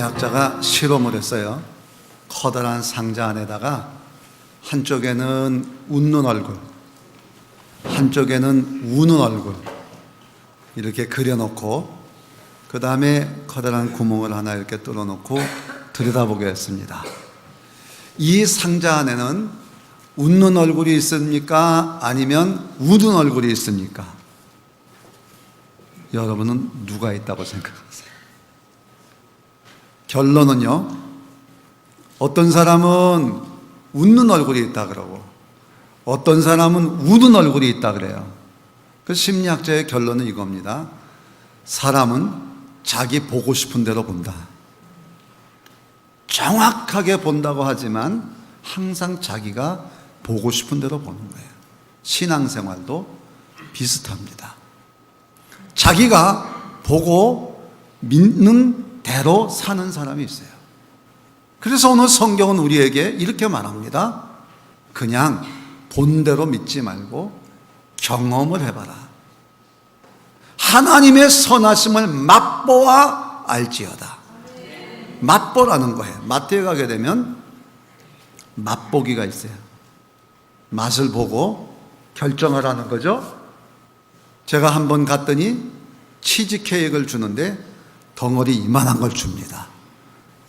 심리학자가 실험을 했어요. 커다란 상자 안에다가 한쪽에는 웃는 얼굴, 한쪽에는 우는 얼굴 이렇게 그려놓고 그 다음에 커다란 구멍을 하나 이렇게 뚫어놓고 들여다보게 했습니다. 이 상자 안에는 웃는 얼굴이 있습니까? 아니면 우는 얼굴이 있습니까? 여러분은 누가 있다고 생각하세요? 결론은요, 어떤 사람은 웃는 얼굴이 있다 그러고 어떤 사람은 우는 얼굴이 있다 그래요. 그 심리학자의 결론은 이겁니다. 사람은 자기 보고 싶은 대로 본다. 정확하게 본다고 하지만 항상 자기가 보고 싶은 대로 보는 거예요. 신앙생활도 비슷합니다. 자기가 보고 믿는 대로 사는 사람이 있어요. 그래서 오늘 성경은 우리에게 이렇게 말합니다. 그냥 본대로 믿지 말고 경험을 해봐라. 하나님의 선하심을 맛보아 알지어다. 맛보라는 거예요. 마트에 가게 되면 맛보기가 있어요. 맛을 보고 결정을 하는 거죠. 제가 한번 갔더니 치즈케이크를 주는데 덩어리 이만한 걸 줍니다.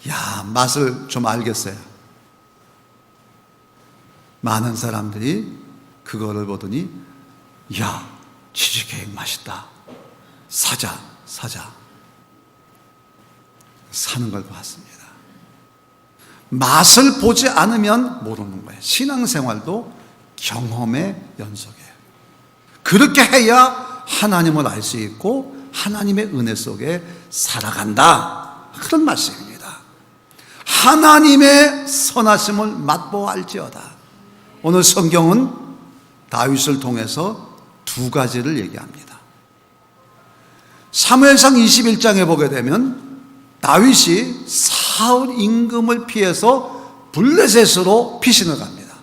야, 맛을 좀 알겠어요. 많은 사람들이 그거를 보더니 야, 치즈케이크 맛있다. 사자. 사는 걸 봤습니다. 맛을 보지 않으면 모르는 거예요. 신앙생활도 경험의 연속이에요. 그렇게 해야 하나님을 알 수 있고 하나님의 은혜 속에 살아간다. 그런 말씀입니다. 하나님의 선하심을 맛보아 알지어다. 오늘 성경은 다윗을 통해서 두 가지를 얘기합니다. 사무엘상 21장에 보게 되면 다윗이 사울 임금을 피해서 블레셋으로 피신을 갑니다.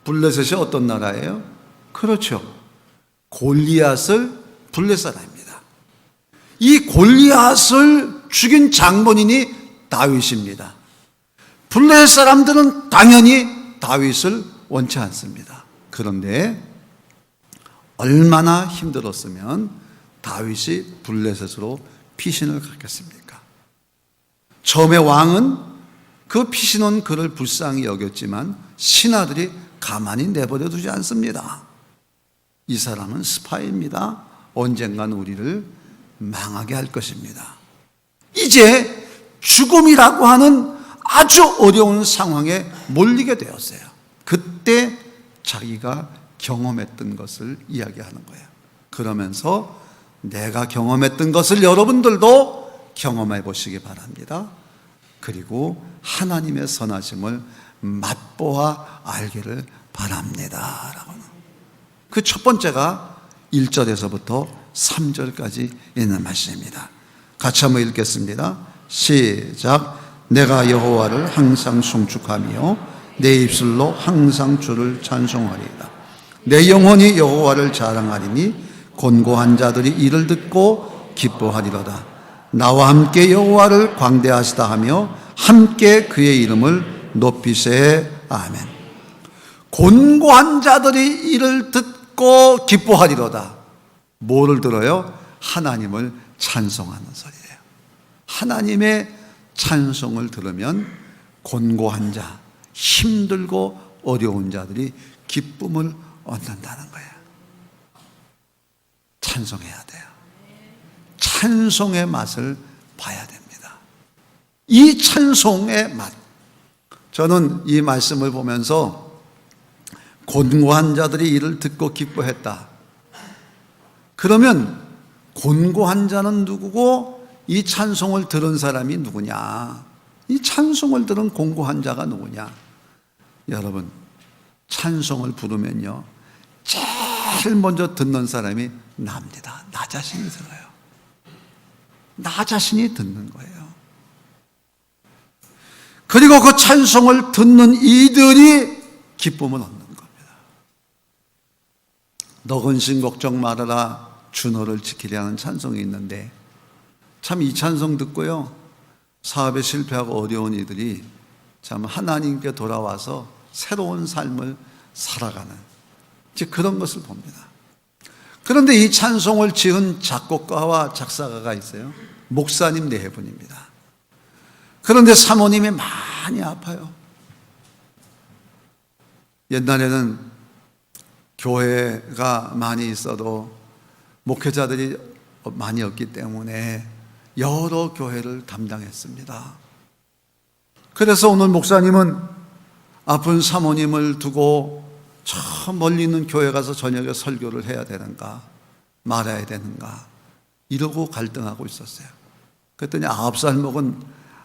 블레셋이 어떤 나라예요? 그렇죠. 골리앗을 블레 사람입니다. 이 골리앗을 죽인 장본인이 다윗입니다. 블레셋 사람들은 당연히 다윗을 원치 않습니다. 그런데 얼마나 힘들었으면 다윗이 블레셋으로 피신을 갔겠습니까? 처음에 왕은 그 피신 온 그를 불쌍히 여겼지만 신하들이 가만히 내버려 두지 않습니다. 이 사람은 스파이입니다. 언젠간 우리를 망하게 할 것입니다. 이제 죽음이라고 하는 아주 어려운 상황에 몰리게 되었어요. 그때 자기가 경험했던 것을 이야기하는 거예요. 그러면서 내가 경험했던 것을 여러분들도 경험해 보시기 바랍니다. 그리고 하나님의 선하심을 맛보아 알기를 바랍니다. 그 첫 번째가 1절에서부터 3절까지 있는 말씀입니다. 같이 한번 읽겠습니다. 시작. 내가 여호와를 항상 송축하며 내 입술로 항상 주를 찬송하리이다. 내 영혼이 여호와를 자랑하리니 곤고한 자들이 이를 듣고 기뻐하리로다. 나와 함께 여호와를 광대하시다 하며 함께 그의 이름을 높이세. 아멘. 곤고한 자들이 이를 듣고 기뻐하리로다. 뭐를 들어요? 하나님을 찬송하는 소리예요. 하나님의 찬송을 들으면 곤고한 자, 힘들고 어려운 자들이 기쁨을 얻는다는 거예요. 찬송해야 돼요. 찬송의 맛을 봐야 됩니다. 이 찬송의 맛, 저는 이 말씀을 보면서 곤고한 자들이 이를 듣고 기뻐했다. 그러면 곤고한 자는 누구고 이 찬송을 들은 사람이 누구냐? 이 찬송을 들은 곤고한 자가 누구냐? 여러분, 찬송을 부르면요, 제일 먼저 듣는 사람이 나입니다. 나 자신이 들어요. 나 자신이 듣는 거예요. 그리고 그 찬송을 듣는 이들이 기쁨을 얻는 겁니다. 너 근심 걱정 말아라 주 너를 지키려 하는 찬송이 있는데 참 이 찬송 듣고요, 사업에 실패하고 어려운 이들이 참 하나님께 돌아와서 새로운 삶을 살아가는 이제 그런 것을 봅니다. 그런데 이 찬송을 지은 작곡가와 작사가가 있어요. 목사님 네 분입니다. 그런데 사모님이 많이 아파요. 옛날에는 교회가 많이 있어도 목회자들이 많이 없기 때문에 여러 교회를 담당했습니다. 그래서 오늘 목사님은 아픈 사모님을 두고 저 멀리 있는 교회 가서 저녁에 설교를 해야 되는가 말아야 되는가 이러고 갈등하고 있었어요. 그랬더니 9살 먹은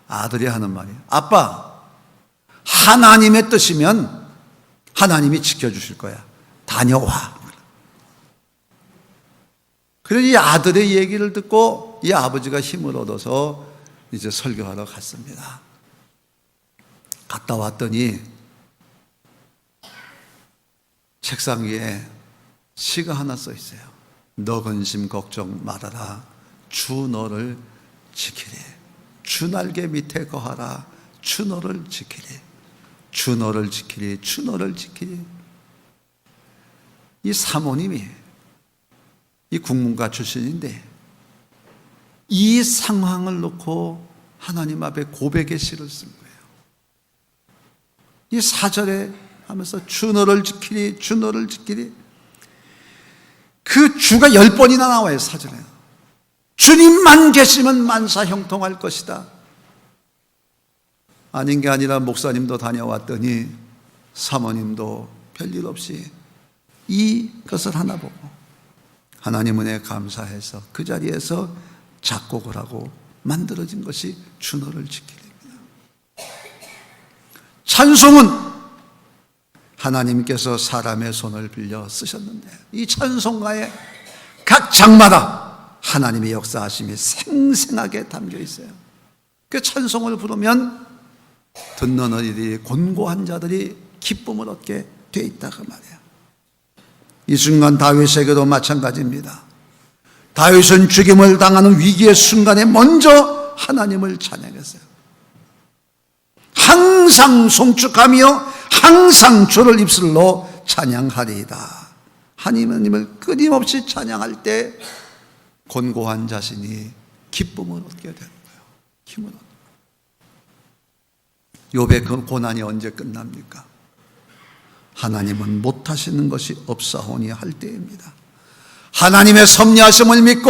아들이 하는 말이에요. 아빠, 하나님의 뜻이면 하나님이 지켜주실 거야. 다녀와. 그래서 이 아들의 얘기를 듣고 이 아버지가 힘을 얻어서 이제 설교하러 갔습니다. 갔다 왔더니 책상 위에 시가 하나 써 있어요. 너 근심 걱정 말아라. 주 너를 지키리. 주 날개 밑에 거하라. 주 너를 지키리. 주 너를 지키리. 주 너를 지키리. 이 사모님이 이 국문가 출신인데 이 상황을 놓고 하나님 앞에 고백의 시를 쓴 거예요. 이 4절에 하면서 주 너를 지키리, 주 너를 지키리. 그 주가 10번이나 나와요, 4절에. 주님만 계시면 만사 형통할 것이다. 아닌 게 아니라 목사님도 다녀왔더니 사모님도 별일 없이 이것을 하나 보고 하나님 은혜에 감사해서 그 자리에서 작곡을 하고 만들어진 것이 주 너를 지키리입니다. 찬송은 하나님께서 사람의 손을 빌려 쓰셨는데 이 찬송가의 각 장마다 하나님의 역사하심이 생생하게 담겨 있어요. 그 찬송을 부르면 듣는 이들이 곤고한 자들이 기쁨을 얻게 돼 있다 그 말이에요. 이 순간 다윗에게도 마찬가지입니다. 다윗은 죽임을 당하는 위기의 순간에 먼저 하나님을 찬양했어요. 항상 송축하며 항상 주를 입술로 찬양하리이다. 하나님을 끊임없이 찬양할 때 곤고한 자신이 기쁨을 얻게 되는 거예요. 힘을 얻는 거예요. 욥의 그 고난이 언제 끝납니까? 하나님은 못하시는 것이 없사오니 할 때입니다. 하나님의 섭리하심을 믿고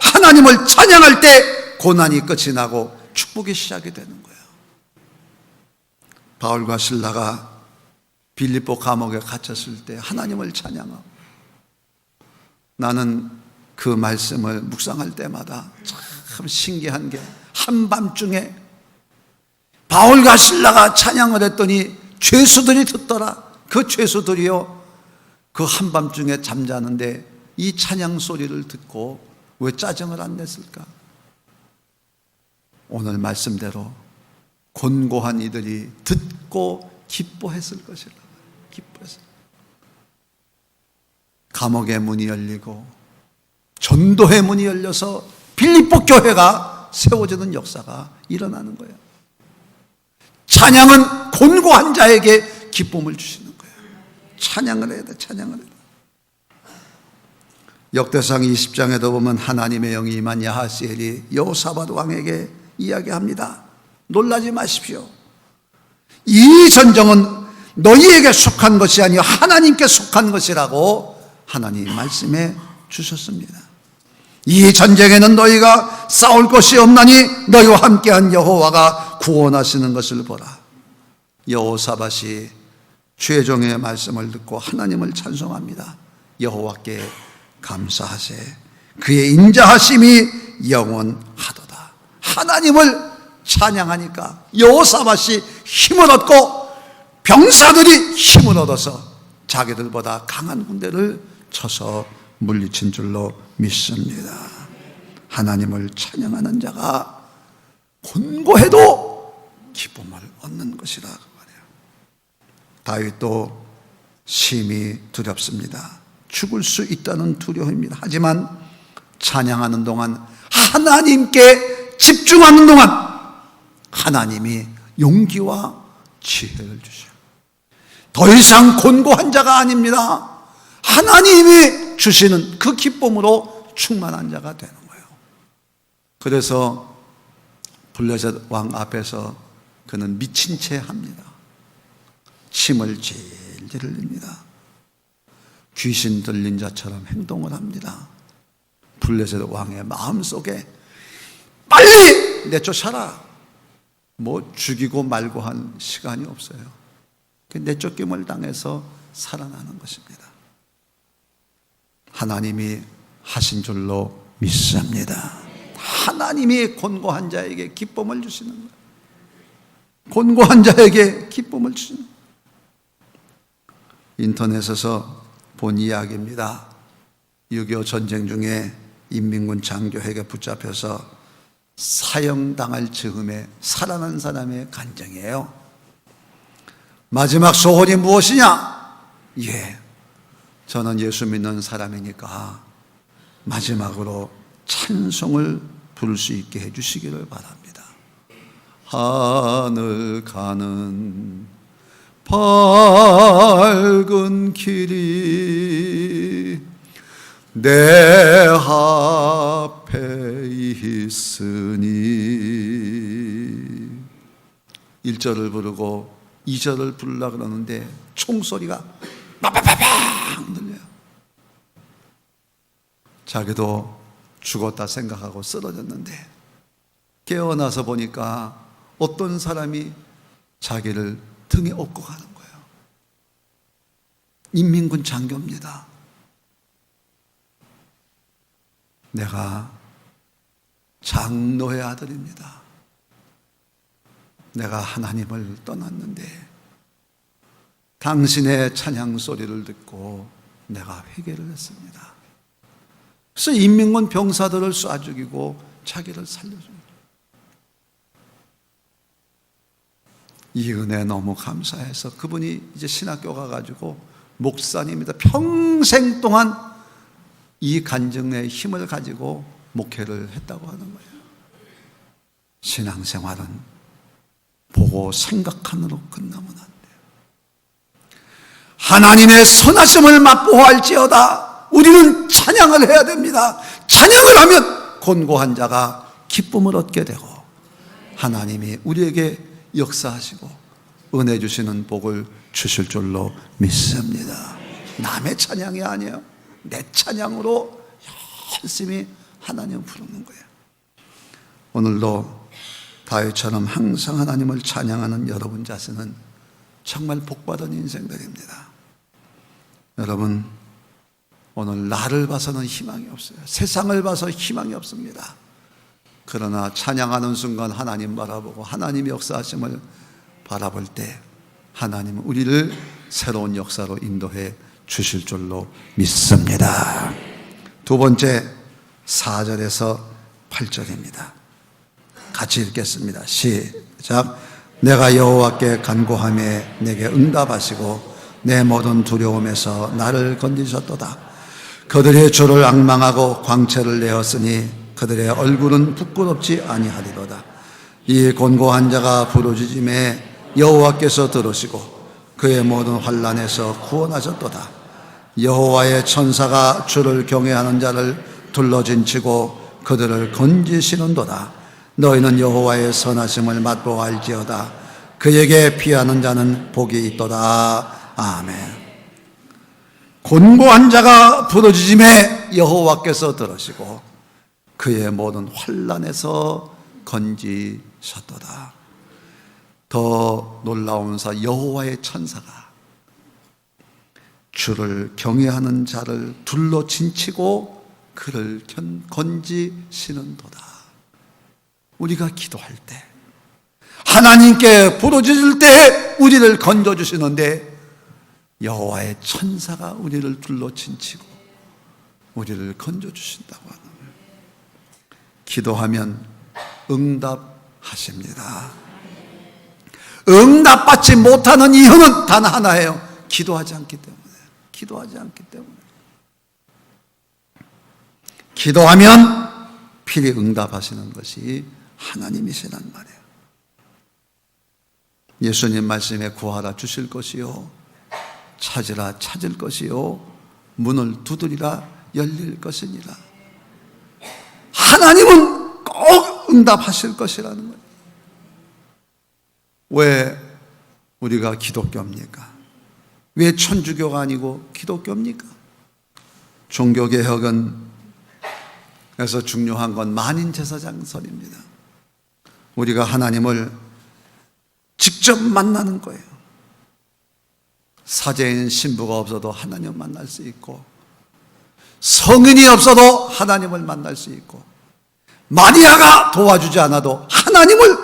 하나님을 찬양할 때 고난이 끝이 나고 축복이 시작이 되는 거예요. 바울과 실라가 빌립보 감옥에 갇혔을 때 하나님을 찬양하고 나는 그 말씀을 묵상할 때마다 참 신기한 게 한밤중에 바울과 실라가 찬양을 했더니 죄수들이 듣더라. 그 죄수들이요 그 한밤중에 잠자는데 이 찬양 소리를 듣고 왜 짜증을 안 냈을까? 오늘 말씀대로 곤고한 이들이 듣고 기뻐했을 것이라. 기뻐했을. 감옥의 문이 열리고 전도의 문이 열려서 빌립보 교회가 세워지는 역사가 일어나는 거예요. 찬양은 곤고한 자에게 기쁨을 주시는 거예요. 찬양을 해야 돼. 찬양을 해야 돼. 역대상 20장에도 보면 하나님의 영이 임한 야하시엘이 여호사밧 왕에게 이야기합니다. 놀라지 마십시오. 이 전쟁은 너희에게 속한 것이 아니요 하나님께 속한 것이라고 하나님 말씀해 주셨습니다. 이 전쟁에는 너희가 싸울 것이 없나니 너희와 함께한 여호와가 구원하시는 것을 보라. 여호사밧이 최종의 말씀을 듣고 하나님을 찬송합니다. 여호와께 감사하세. 그의 인자하심이 영원하도다. 하나님을 찬양하니까 여호사밧이 힘을 얻고 병사들이 힘을 얻어서 자기들보다 강한 군대를 쳐서 물리친 줄로 믿습니다. 하나님을 찬양하는 자가 곤고해도 기쁨을 얻는 것이라 말이에요. 다윗도 심히 두렵습니다. 죽을 수 있다는 두려움입니다. 하지만 찬양하는 동안 하나님께 집중하는 동안 하나님이 용기와 지혜를 주셔. 더 이상 곤고한 자가 아닙니다. 하나님이 주시는 그 기쁨으로 충만한 자가 되는 거예요. 그래서 블레셋 왕 앞에서 그는 미친 채 합니다. 침을 질질 흘립니다. 귀신 들린 자처럼 행동을 합니다. 블레셋 왕의 마음속에 빨리 내쫓아라. 뭐 죽이고 말고 한 시간이 없어요. 내쫓김을 당해서 살아나는 것입니다. 하나님이 하신 줄로 믿습니다. 하나님이 곤고한 자에게 기쁨을 주시는 거예요. 곤고한 자에게 기쁨을 주시는 거예요. 인터넷에서 본 이야기입니다. 6.25 전쟁 중에 인민군 장교에게 붙잡혀서 사형당할 즈음에 살아난 사람의 간증이에요. 마지막 소원이 무엇이냐? 예, 저는 예수 믿는 사람이니까 마지막으로 찬송을 부를 수 있게 해주시기를 바랍니다. 하늘 가는 밝은 길이 내 앞에 있으니 1절을 부르고 2절을 부르려고 그러는데 총소리가 빠바바방 들려요. 자기도 죽었다 생각하고 쓰러졌는데 깨어나서 보니까 어떤 사람이 자기를 등에 업고 가는 거예요. 인민군 장교입니다. 내가 장로의 아들입니다. 내가 하나님을 떠났는데 당신의 찬양 소리를 듣고 내가 회개를 했습니다. 그래서 인민군 병사들을 쏴 죽이고 자기를 살려줍니다. 이 은혜 너무 감사해서 그분이 이제 신학교 가가지고 목사님입니다. 평생 동안 이 간증의 힘을 가지고 목회를 했다고 하는 거예요. 신앙생활은 보고 생각하느라 끝나면 안 돼요. 하나님의 선하심을 맛보할지어다. 우리는 찬양을 해야 됩니다. 찬양을 하면 곤고한 자가 기쁨을 얻게 되고 하나님이 우리에게 역사하시고 은혜 주시는 복을 주실 줄로 믿습니다. 남의 찬양이 아니에요. 내 찬양으로 열심히 하나님을 부르는 거예요. 오늘도 다윗처럼 항상 하나님을 찬양하는 여러분 자신은 정말 복받은 인생들입니다. 여러분, 오늘 나를 봐서는 희망이 없어요. 세상을 봐서 희망이 없습니다. 그러나 찬양하는 순간 하나님 바라보고 하나님 역사하심을 바라볼 때 하나님은 우리를 새로운 역사로 인도해 주실 줄로 믿습니다. 두 번째 4절에서 8절입니다. 같이 읽겠습니다. 시작. 내가 여호와께 간구하며 내게 응답하시고 내 모든 두려움에서 나를 건지셨도다. 그들의 주를 앙망하고 광채를 내었으니 그들의 얼굴은 부끄럽지 아니하리로다. 이 곤고한 자가 부르짖음에 여호와께서 들으시고 그의 모든 환난에서 구원하셨도다. 여호와의 천사가 주를 경외하는 자를 둘러진치고 그들을 건지시는도다. 너희는 여호와의 선하심을 맛보알지어다. 그에게 피하는 자는 복이 있도다. 아멘. 곤고한 자가 부르짖음에 여호와께서 들으시고 그의 모든 환난에서 건지셨도다. 더 놀라운 사 여호와의 천사가 주를 경외하는 자를 둘러 진치고 그를 건지시는도다. 우리가 기도할 때 하나님께 부르짖을 때 우리를 건져주시는데 여호와의 천사가 우리를 둘러 진치고 우리를 건져주신다고 하는 거예요. 기도하면 응답하십니다. 응답받지 못하는 이유는 단 하나예요. 기도하지 않기 때문에. 기도하지 않기 때문에. 기도하면 필히 응답하시는 것이 하나님이시란 말이에요. 예수님 말씀에 구하라 주실 것이요, 찾으라 찾을 것이요, 문을 두드리라 열릴 것이니라. 하나님은 꼭 응답하실 것이라는 거예요. 왜 우리가 기독교입니까? 왜 천주교가 아니고 기독교입니까? 종교개혁은 그래서 중요한 건 만인제사장설입니다. 우리가 하나님을 직접 만나는 거예요. 사제인 신부가 없어도 하나님을 만날 수 있고, 성인이 없어도 하나님을 만날 수 있고, 마리아가 도와주지 않아도 하나님을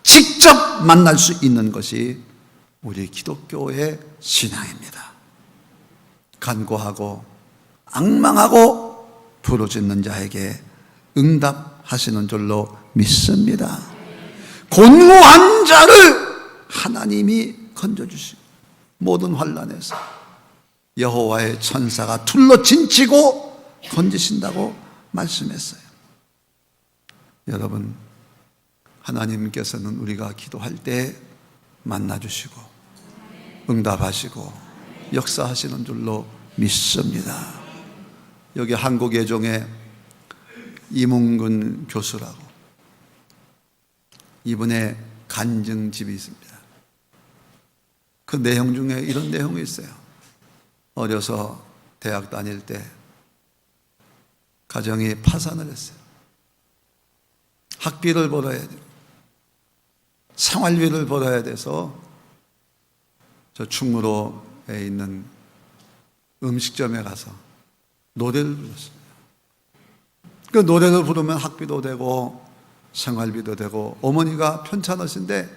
직접 만날 수 있는 것이 우리 기독교의 신앙입니다. 간구하고 앙망하고 부르짖는 자에게 응답하시는 줄로 믿습니다. 곤고한 자를 하나님이 건져주시고, 모든 환난에서 여호와의 천사가 둘러 진치고 건지신다고 말씀했어요. 여러분, 하나님께서는 우리가 기도할 때 만나주시고 응답하시고 역사하시는 줄로 믿습니다. 여기 한국예종에 이문근 교수라고, 이분의 간증집이 있습니다. 그 내용 중에 이런 내용이 있어요. 어려서 대학 다닐 때 가정이 파산을 했어요. 학비를 벌어야 되고 생활비를 벌어야 돼서 저 충무로에 있는 음식점에 가서 노래를 불렀습니다. 그 노래를 부르면 학비도 되고 생활비도 되고, 어머니가 편찮으신데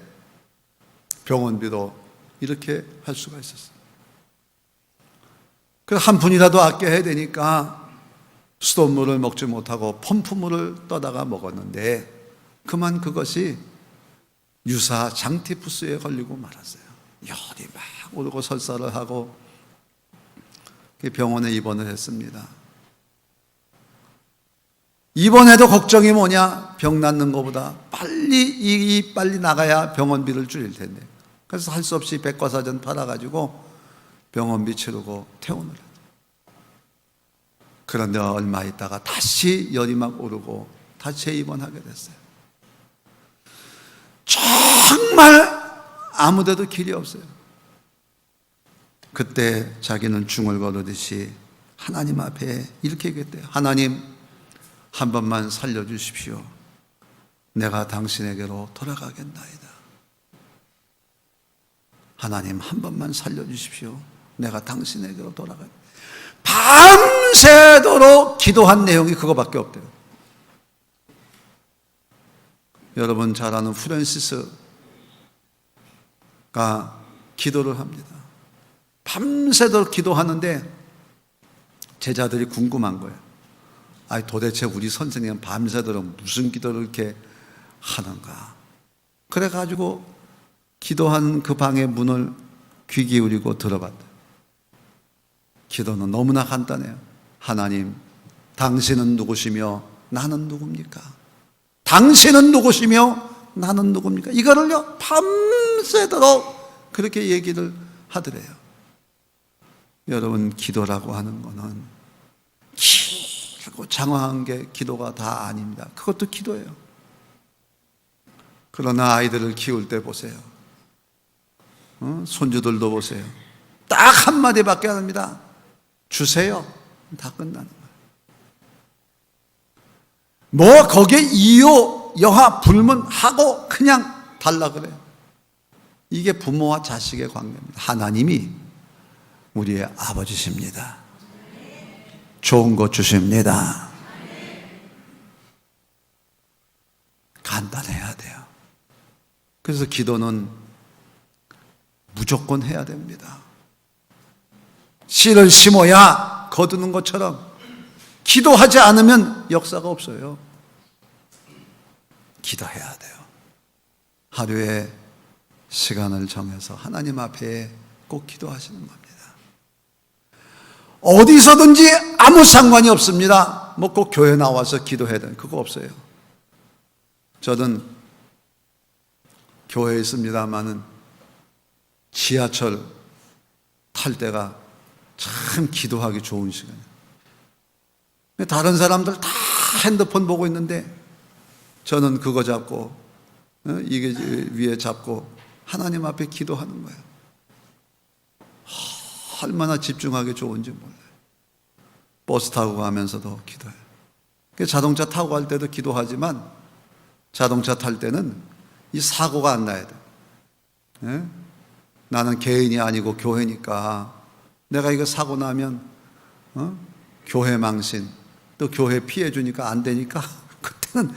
병원비도 이렇게 할 수가 있었어요. 그래서 한 푼이라도 아껴야 되니까 수돗물을 먹지 못하고 펌프물을 떠다가 먹었는데, 그만 그것이 유사 장티푸스에 걸리고 말았어요. 열이 막 오르고 설사를 하고 병원에 입원을 했습니다. 입원해도 걱정이 뭐냐? 병 낫는 것보다 빨리 나가야 병원비를 줄일 텐데, 그래서 할 수 없이 백과사전 팔아가지고 병원비 치르고 퇴원을 했어요. 그런데 얼마 있다가 다시 열이 막 오르고 다시 입원하게 됐어요. 정말 아무데도 길이 없어요. 그때 자기는 중얼거리듯이 하나님 앞에 이렇게 얘기했대요. 하나님, 한 번만 살려주십시오. 내가 당신에게로 돌아가겠나이다. 하나님, 한 번만 살려주십시오. 내가 당신에게로 돌아가겠나이다. 밤새도록 기도한 내용이 그거밖에 없대요. 여러분 잘 아는 프란시스가 기도를 합니다. 밤새도록 기도하는데 제자들이 궁금한 거예요. 아니, 도대체 우리 선생님은 밤새도록 무슨 기도를 이렇게 하는가? 그래가지고 기도한 그 방의 문을 귀 기울이고 들어봤대요. 기도는 너무나 간단해요. 하나님, 당신은 누구시며 나는 누굽니까? 당신은 누구시며 나는 누굽니까? 이거를요 밤새도록 그렇게 얘기를 하더래요. 여러분, 기도라고 하는 거는 길고 장황한 게 기도가 다 아닙니다. 그것도 기도예요. 그러나 아이들을 키울 때 보세요. 손주들도 보세요. 딱 한마디밖에 안 합니다. 주세요. 다 끝나는 거예요. 뭐 거기에 이유, 여하, 불문하고 그냥 달라 그래요. 이게 부모와 자식의 관계입니다. 하나님이 우리의 아버지십니다. 좋은 것 주십니다. 간단해야 돼요. 그래서 기도는 무조건 해야 됩니다. 씨를 심어야 거두는 것처럼 기도하지 않으면 역사가 없어요. 기도해야 돼요. 하루에 시간을 정해서 하나님 앞에 꼭 기도하시는 겁니다. 어디서든지 아무 상관이 없습니다. 뭐 꼭 교회 나와서 기도해야 되는 그거 없어요. 저는 교회에 있습니다만은 지하철 탈 때가 참 기도하기 좋은 시간이에요. 다른 사람들 다 핸드폰 보고 있는데 저는 그거 잡고 이게 위에 잡고 하나님 앞에 기도하는 거예요. 얼마나 집중하기 좋은지 몰라요. 버스 타고 가면서도 기도해요. 자동차 타고 갈 때도 기도하지만 자동차 탈 때는 이 사고가 안 나야 돼. 나는 개인이 아니고 교회니까 내가 이거 사고 나면 교회 망신, 또 교회 피해 주니까 안 되니까 그때는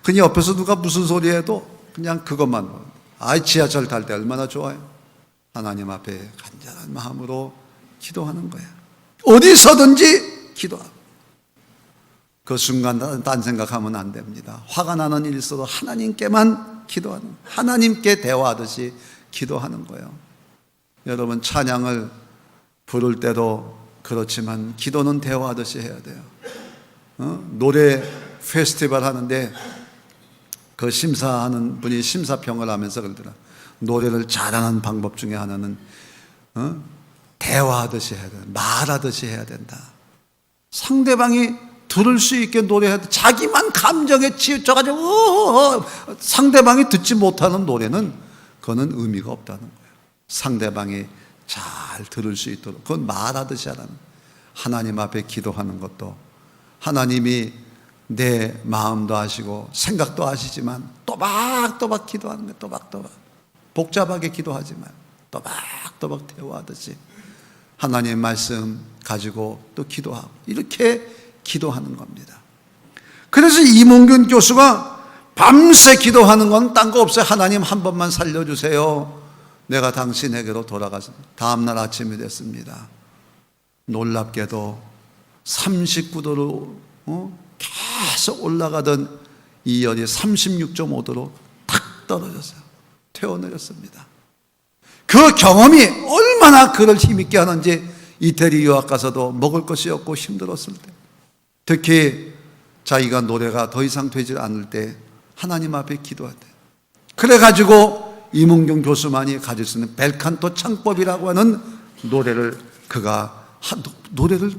그냥 옆에서 누가 무슨 소리 해도 그냥 그것만. 지하철 탈 때 얼마나 좋아요. 하나님 앞에 간절한 마음으로 기도하는 거예요. 어디서든지 기도하고. 그 순간 딴 생각하면 안 됩니다. 화가 나는 일서도 하나님께만 기도하는, 하나님께 대화하듯이 기도하는 거예요. 여러분, 찬양을 부를 때도 그렇지만 기도는 대화하듯이 해야 돼요. 노래 페스티벌 하는데 그 심사하는 분이 심사평을 하면서 그러더라. 노래를 잘하는 방법 중에 하나는 대화하듯이 해야 된다. 말하듯이 해야 된다. 상대방이 들을 수 있게 노래해야 돼. 자기만 감정에 치우쳐가지고 상대방이 듣지 못하는 노래는 그거는 의미가 없다는 거예요. 상대방이 잘 들을 수 있도록 그건 말하듯이 하라는. 하나님 앞에 기도하는 것도 하나님이 내 마음도 아시고 생각도 아시지만 또박또박 기도하는 거예요. 또박또박. 복잡하게 기도하지 말고 또박또박 대화하듯이 하나님의 말씀 가지고 또 기도하고 이렇게 기도하는 겁니다. 그래서 이몽균 교수가 밤새 기도하는 건 딴 거 없어요. 하나님 한 번만 살려주세요. 내가 당신에게로 돌아갔습니다. 다음날 아침이 됐습니다. 놀랍게도 39도로 계속 올라가던 이 열이 36.5도로 탁 떨어졌어요. 퇴원내렸습니다. 그 경험이 얼마나 그를 힘있게 하는지 이태리 유학 가서도 먹을 것이 없고 힘들었을 때, 특히 자기가 노래가 더 이상 되지 않을 때 하나님 앞에 기도할 때, 그래가지고 이문경 교수만이 가질 수 있는 벨칸토 창법이라고 하는 노래를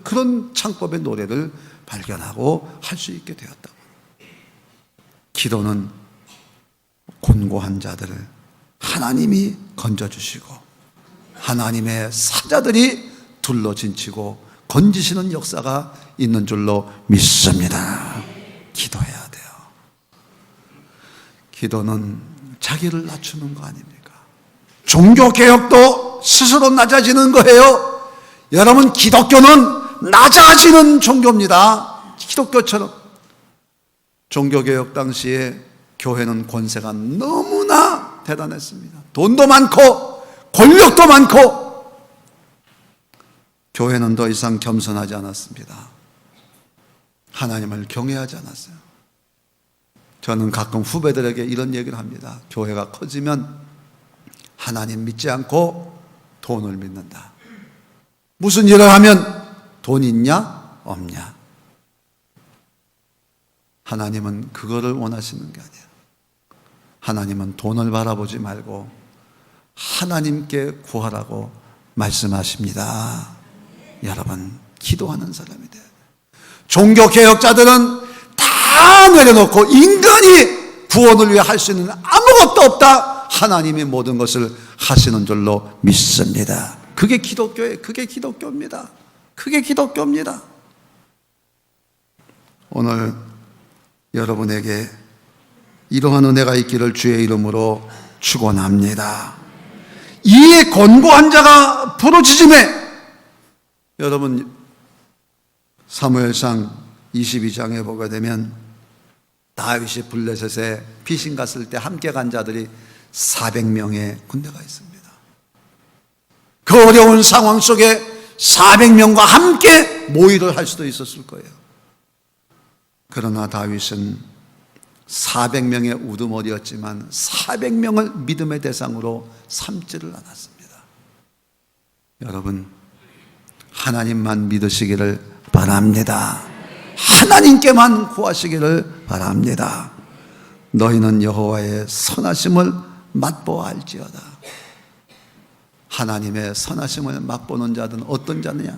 그런 창법의 노래를 발견하고 할 수 있게 되었다고. 기도는 곤고한 자들을 하나님이 건져주시고 하나님의 사자들이 둘러진치고 건지시는 역사가 있는 줄로 믿습니다. 기도해야 돼요. 기도는 자기를 낮추는 거 아닙니까? 종교개혁도 스스로 낮아지는 거예요. 여러분, 기독교는 낮아지는 종교입니다. 기독교처럼. 종교개혁 당시에 교회는 권세가 너무나 대단했습니다. 돈도 많고 권력도 많고. 교회는 더 이상 겸손하지 않았습니다. 하나님을 경외하지 않았어요. 저는 가끔 후배들에게 이런 얘기를 합니다. 교회가 커지면 하나님 믿지 않고 돈을 믿는다. 무슨 일을 하면 돈 있냐? 없냐? 하나님은 그거를 원하시는 게 아니에요. 하나님은 돈을 바라보지 말고 하나님께 구하라고 말씀하십니다. 여러분, 기도하는 사람이 돼요. 종교개혁자들은 다 내려놓고 인간이 구원을 위해 할 수 있는 아무것도 없다. 하나님이 모든 것을 하시는 줄로 믿습니다. 그게 기독교예요. 그게 기독교입니다. 그게 기독교입니다. 오늘 여러분에게 이러한 은혜가 있기를 주의 이름으로 축원합니다. 이 권고한 자가 부르짖음에, 여러분 사무엘상 22장에 보게 되면 다윗이 블레셋에 피신 갔을 때 함께 간 자들이 400명의 군대가 있습니다. 그 어려운 상황 속에 400명과 함께 모의를 할 수도 있었을 거예요. 그러나 다윗은 400명의 우두머리였지만 400명을 믿음의 대상으로 삼지를 않았습니다. 여러분, 하나님만 믿으시기를 바랍니다. 하나님께만 구하시기를 바랍니다. 너희는 여호와의 선하심을 맛보아 알지어다. 하나님의 선하심을 맛보는 자는 어떤 자느냐?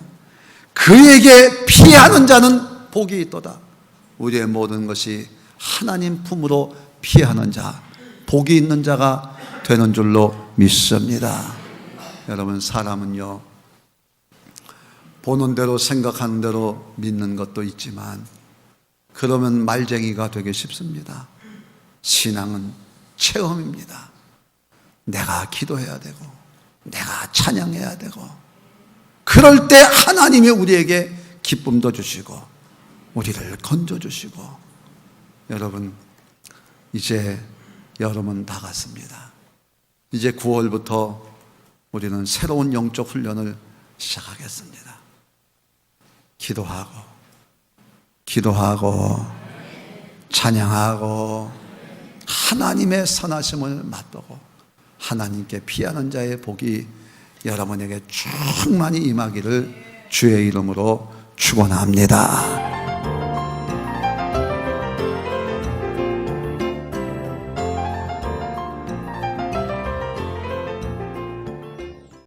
그에게 피하는 자는 복이 있도다. 우리의 모든 것이 하나님 품으로 피하는 자, 복이 있는 자가 되는 줄로 믿습니다. 여러분, 사람은요, 보는 대로 생각하는 대로 믿는 것도 있지만 그러면 말쟁이가 되기 쉽습니다. 신앙은 체험입니다. 내가 기도해야 되고 내가 찬양해야 되고 그럴 때 하나님이 우리에게 기쁨도 주시고 우리를 건져주시고. 여러분, 이제 여름은 다 갔습니다. 이제 9월부터 우리는 새로운 영적 훈련을 시작하겠습니다. 기도하고 찬양하고 하나님의 선하심을 맛보고 하나님께 피하는 자의 복이 여러분에게 충만히 임하기를 주의 이름으로 축원합니다.